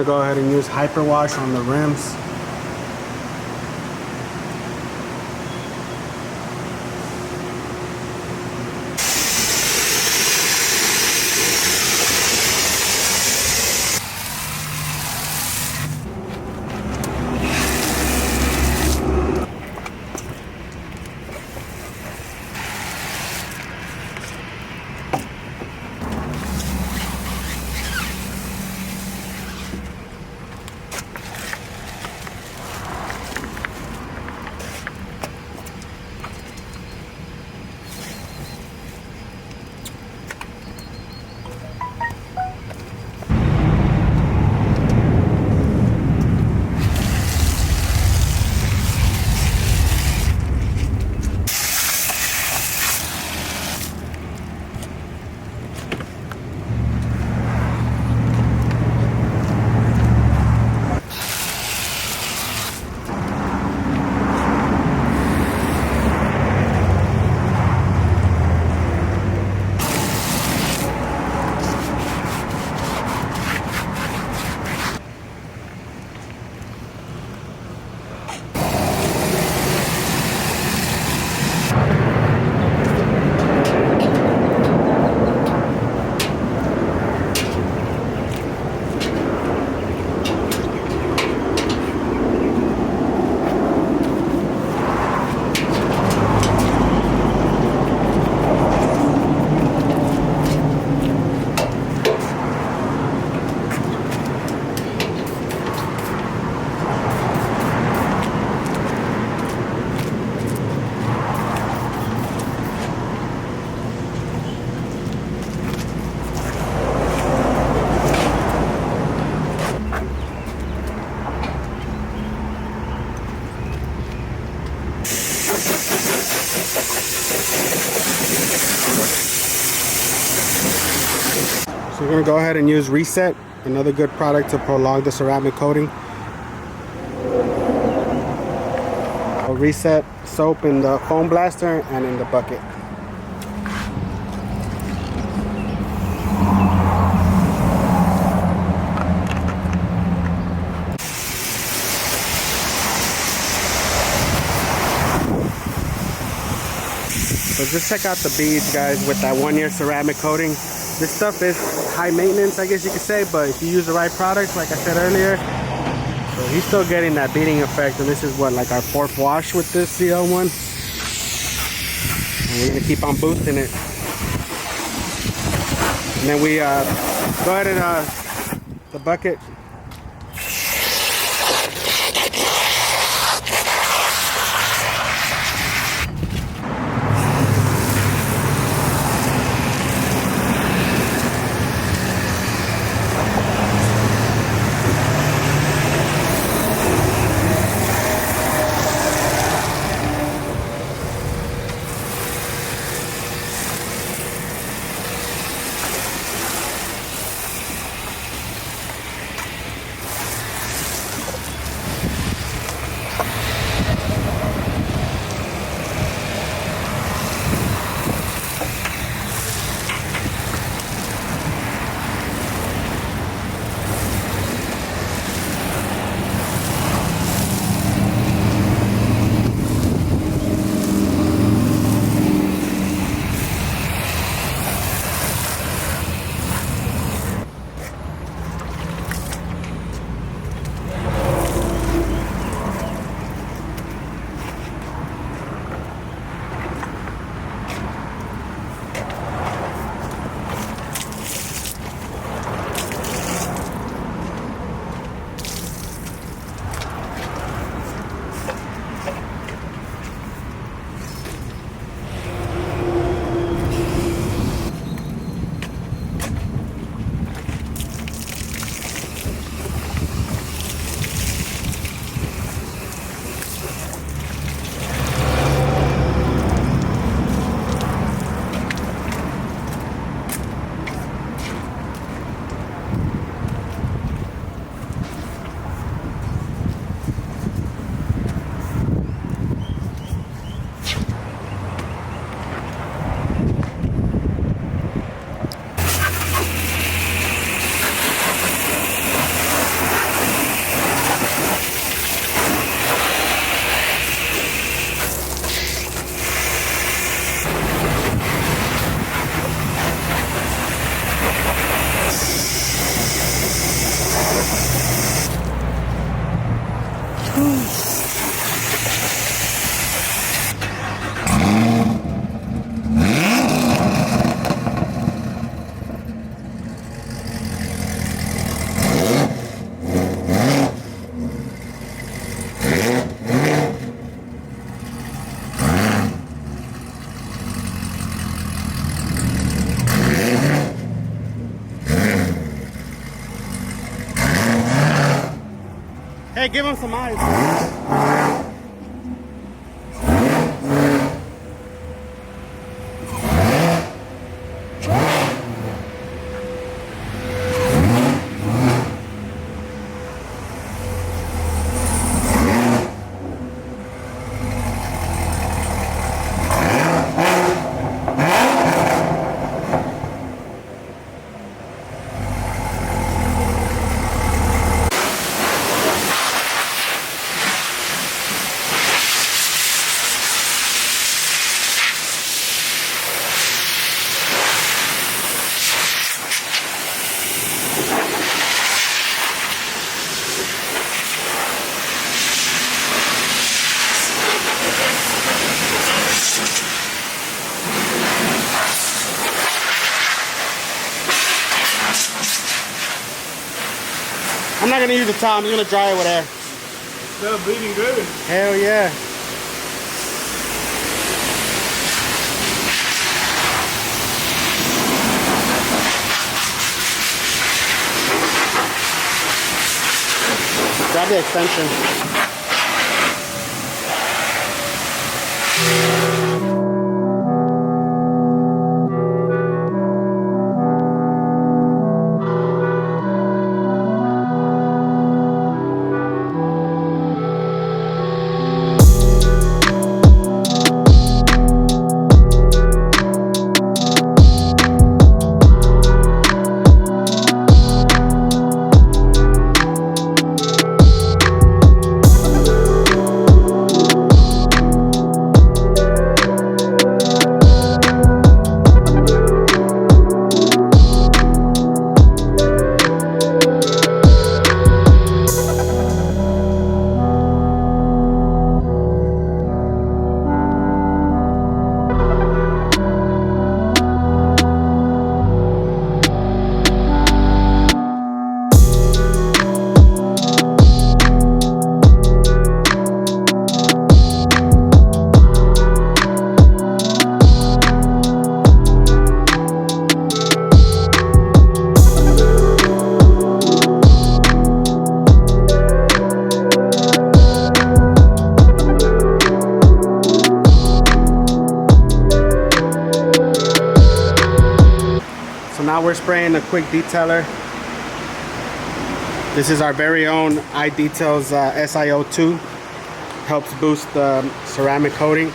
go ahead and use hyper wash on the rims. So we're going to go ahead and use Reset, another good product to prolong the ceramic coating. I'll Reset soap in the foam blaster and in the bucket. So just check out the beads, guys, with that 1-year ceramic coating. This stuff is high maintenance, I guess you could say, but if you use the right products, like I said earlier, so he's still getting that beading effect. And this is what, like our 4th wash with this ZL1. And we're gonna keep on boosting it. And then we go ahead and the bucket. Hey, give him some eyes. I'm not gonna use the towel, I'm just gonna dry it with air. Still bleeding good. Hell yeah. Grab the extension. Now we're spraying a quick detailer. This is our very own I.detail's SiO2. Helps boost the ceramic coating.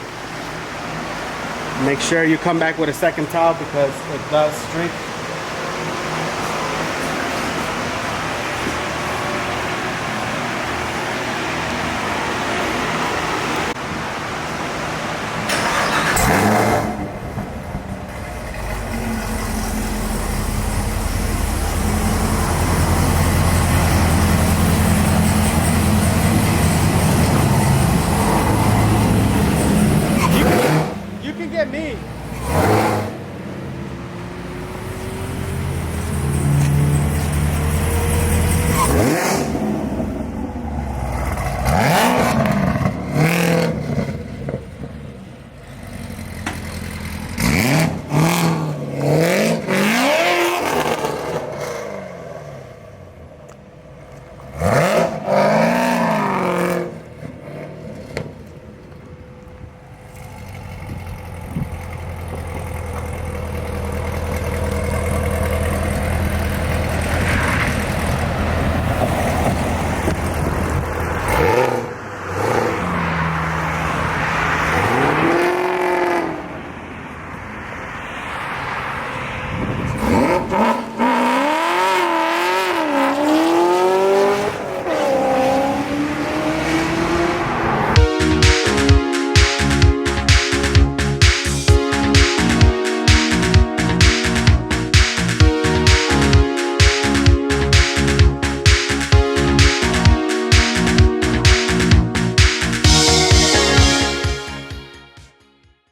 Make sure you come back with a second towel because it does streak.